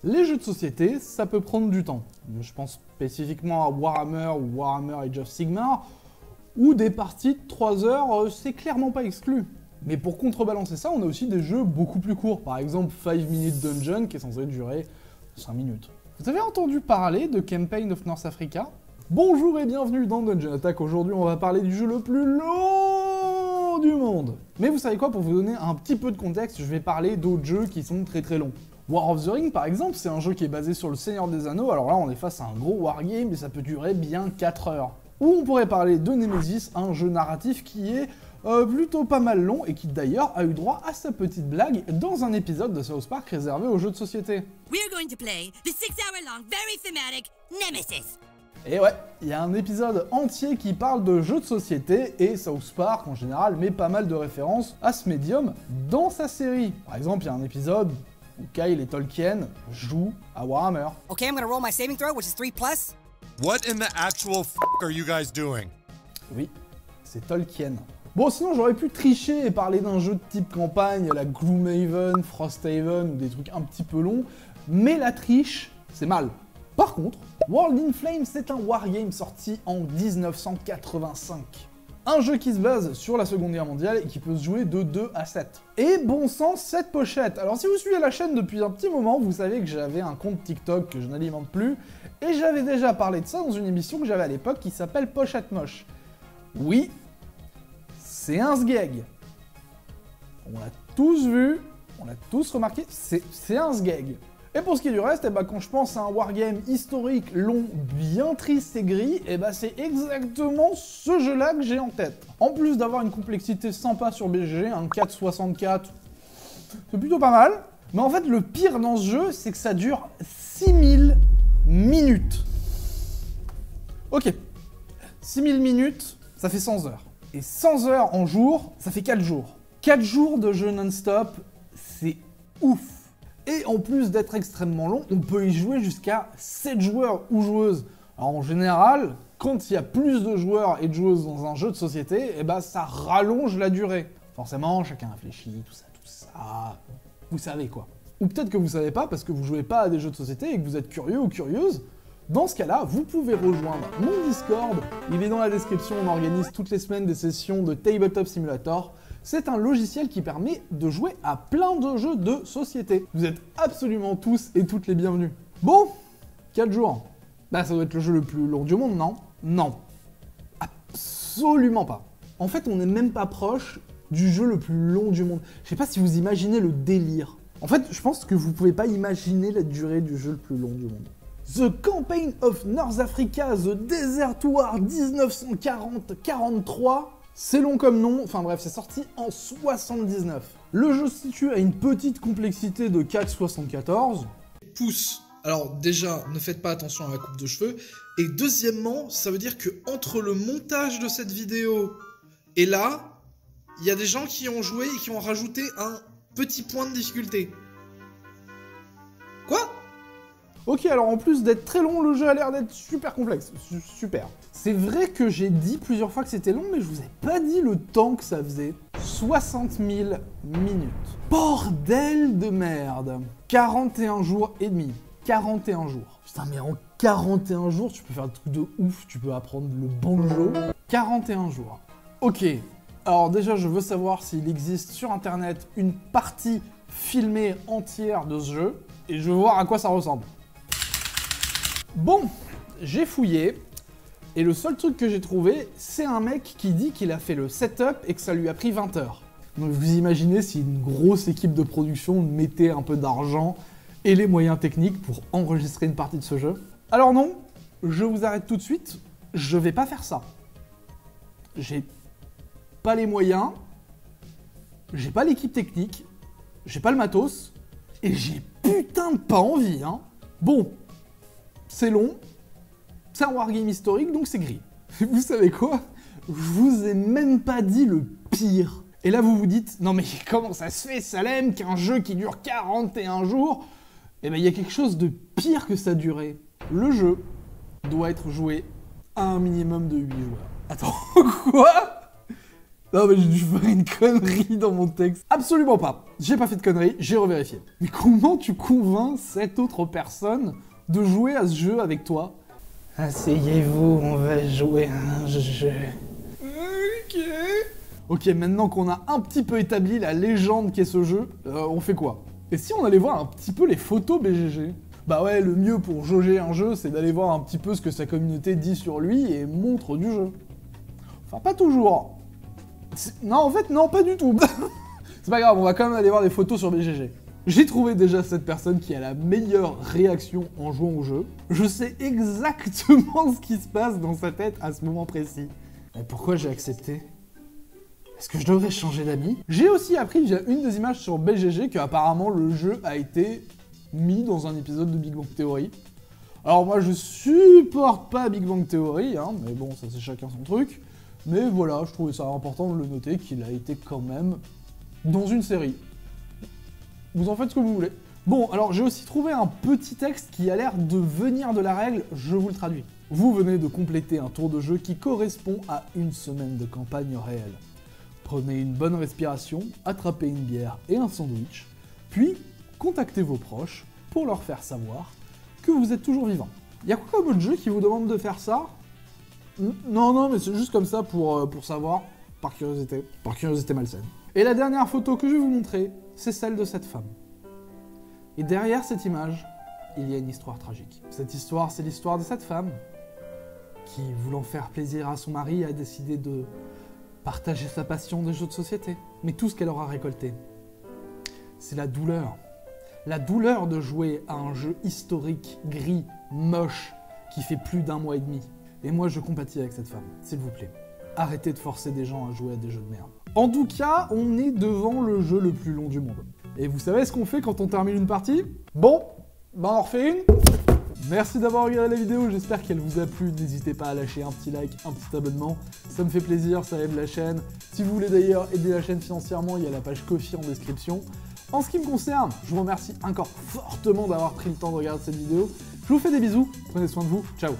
Les jeux de société, ça peut prendre du temps. Je pense spécifiquement à Warhammer ou Warhammer Age of Sigmar, où des parties de 3 heures, c'est clairement pas exclu. Mais pour contrebalancer ça, on a aussi des jeux beaucoup plus courts. Par exemple, 5 Minute Dungeon, qui est censé durer 5 minutes. Vous avez entendu parler de Campaign of North Africa? Bonjour et bienvenue dans Dungeon Attack. Aujourd'hui, on va parler du jeu le plus long du monde. Mais vous savez quoi, pour vous donner un petit peu de contexte, je vais parler d'autres jeux qui sont très très longs. War of the Ring, par exemple, c'est un jeu qui est basé sur le Seigneur des Anneaux. Alors là, on est face à un gros wargame et ça peut durer bien 4 heures. Ou on pourrait parler de Nemesis, un jeu narratif qui est plutôt pas mal long et qui d'ailleurs a eu droit à sa petite blague dans un épisode de South Park réservé aux jeux de société. We are going to play the 6-hour-long, very thematic Nemesis. Et ouais, il y a un épisode entier qui parle de jeux de société et South Park en général met pas mal de références à ce médium dans sa série. Par exemple, il y a un épisode où Kyle et Tolkien jouent à Warhammer. Okay, I'm gonna roll my saving throw, which is 3+. What in the actual f*** are you guys doing? Oui, c'est Tolkien. Bon, sinon j'aurais pu tricher et parler d'un jeu de type campagne à la Gloomhaven, Frosthaven ou des trucs un petit peu longs, mais la triche, c'est mal. Par contre, World in Flames, c'est un wargame sorti en 1985. Un jeu qui se base sur la Seconde Guerre mondiale et qui peut se jouer de 2 à 7. Et bon sang, cette pochette. Alors si vous suivez la chaîne depuis un petit moment, vous savez que j'avais un compte TikTok que je n'alimente plus, et j'avais déjà parlé de ça dans une émission que j'avais à l'époque qui s'appelle Pochette Moche. Oui, c'est un sgeg. On l'a tous vu, on l'a tous remarqué, c'est un sgeg. Et pour ce qui est du reste, quand je pense à un wargame historique, long, bien triste et gris, c'est exactement ce jeu-là que j'ai en tête. En plus d'avoir une complexité sympa sur BGG, un 4,64, c'est plutôt pas mal. Mais en fait, le pire dans ce jeu, c'est que ça dure 6000 minutes. Ok, 6000 minutes, ça fait 100 heures. Et 100 heures en jour, ça fait 4 jours. 4 jours de jeu non-stop, c'est ouf. Et en plus d'être extrêmement long, on peut y jouer jusqu'à 7 joueurs ou joueuses. Alors en général, quand il y a plus de joueurs et de joueuses dans un jeu de société, ça rallonge la durée. Forcément, chacun réfléchit, tout ça, vous savez quoi. Ou peut-être que vous savez pas parce que vous jouez pas à des jeux de société et que vous êtes curieux ou curieuse. Dans ce cas-là, vous pouvez rejoindre mon Discord, il est dans la description, on organise toutes les semaines des sessions de Tabletop Simulator. C'est un logiciel qui permet de jouer à plein de jeux de société. Vous êtes absolument tous et toutes les bienvenus. Bon, 4 jours. Ça doit être le jeu le plus long du monde, non? Non. Absolument pas. En fait, on n'est même pas proche du jeu le plus long du monde. Je sais pas si vous imaginez le délire. En fait, je pense que vous pouvez pas imaginer la durée du jeu le plus long du monde. The Campaign of North Africa, The Desert War 1940-43. C'est long comme nom, enfin bref, c'est sorti en 79. Le jeu se situe à une petite complexité de 4,74. Pouces. Alors déjà, ne faites pas attention à la coupe de cheveux. Et deuxièmement, ça veut dire que entre le montage de cette vidéo et là, il y a des gens qui ont joué et qui ont rajouté un petit point de difficulté. Quoi ? Ok, alors en plus d'être très long, le jeu a l'air d'être super complexe. Super. C'est vrai que j'ai dit plusieurs fois que c'était long, mais je vous ai pas dit le temps que ça faisait. 60 000 minutes. Bordel de merde. 41 jours et demi. 41 jours. Putain, mais en 41 jours, tu peux faire un truc de ouf. Tu peux apprendre le banjo. 41 jours. Ok. Alors déjà, je veux savoir s'il existe sur Internet une partie filmée entière de ce jeu. Et je veux voir à quoi ça ressemble. Bon, j'ai fouillé, et le seul truc que j'ai trouvé, c'est un mec qui dit qu'il a fait le setup et que ça lui a pris 20 heures. Donc vous imaginez si une grosse équipe de production mettait un peu d'argent et les moyens techniques pour enregistrer une partie de ce jeu. Alors non, je vous arrête tout de suite, je vais pas faire ça. J'ai pas les moyens, j'ai pas l'équipe technique, j'ai pas le matos, et j'ai putain de pas envie, hein. Bon. C'est long, c'est un wargame historique, donc c'est gris. Vous savez quoi? Je vous ai même pas dit le pire. Et là, vous vous dites, non mais comment ça se fait, Salem, qu'un jeu qui dure 41 jours, il y a quelque chose de pire que sa durée. Le jeu doit être joué à un minimum de 8 joueurs. Attends, quoi? Non mais j'ai dû faire une connerie dans mon texte. Absolument pas. J'ai pas fait de connerie, j'ai revérifié. Mais comment tu convaincs cette autre personne de jouer à ce jeu avec toi? Asseyez-vous, on va jouer à un jeu. Ok, maintenant qu'on a un petit peu établi la légende qu'est ce jeu, on fait quoi? Et si on allait voir un petit peu les photos BGG? Bah ouais, le mieux pour jauger un jeu, c'est d'aller voir un petit peu ce que sa communauté dit sur lui et montre du jeu. Enfin, pas toujours. Non, en fait, non, pas du tout. C'est pas grave, on va quand même aller voir des photos sur BGG. J'ai trouvé déjà cette personne qui a la meilleure réaction en jouant au jeu. Je sais exactement ce qui se passe dans sa tête à ce moment précis. Mais pourquoi j'ai accepté? Est-ce que je devrais changer d'amis? J'ai aussi appris via une des images sur BGG que apparemment le jeu a été mis dans un épisode de Big Bang Theory. Alors moi je supporte pas Big Bang Theory, hein, mais bon ça c'est chacun son truc. Mais voilà, je trouvais ça important de le noter qu'il a été quand même dans une série. Vous en faites ce que vous voulez. Bon, alors j'ai aussi trouvé un petit texte qui a l'air de venir de la règle, je vous le traduis. Vous venez de compléter un tour de jeu qui correspond à une semaine de campagne réelle. Prenez une bonne respiration, attrapez une bière et un sandwich, puis contactez vos proches pour leur faire savoir que vous êtes toujours vivant. Y'a quoi comme autre jeu qui vous demande de faire ça? Non, mais c'est juste comme ça pour savoir, par curiosité malsaine. Et la dernière photo que je vais vous montrer, c'est celle de cette femme. Et derrière cette image, il y a une histoire tragique. Cette histoire, c'est l'histoire de cette femme qui, voulant faire plaisir à son mari, a décidé de partager sa passion des jeux de société. Mais tout ce qu'elle aura récolté, c'est la douleur. La douleur de jouer à un jeu historique, gris, moche, qui fait plus d'1 mois et demi. Et moi, je compatis avec cette femme, s'il vous plaît. Arrêtez de forcer des gens à jouer à des jeux de merde. En tout cas, on est devant le jeu le plus long du monde. Et vous savez ce qu'on fait quand on termine une partie? Bon, ben on en refait une. Merci d'avoir regardé la vidéo, j'espère qu'elle vous a plu. N'hésitez pas à lâcher un petit like, un petit abonnement. Ça me fait plaisir, ça aide la chaîne. Si vous voulez d'ailleurs aider la chaîne financièrement, il y a la page Ko-fi en description. En ce qui me concerne, je vous remercie encore fortement d'avoir pris le temps de regarder cette vidéo. Je vous fais des bisous, prenez soin de vous, ciao.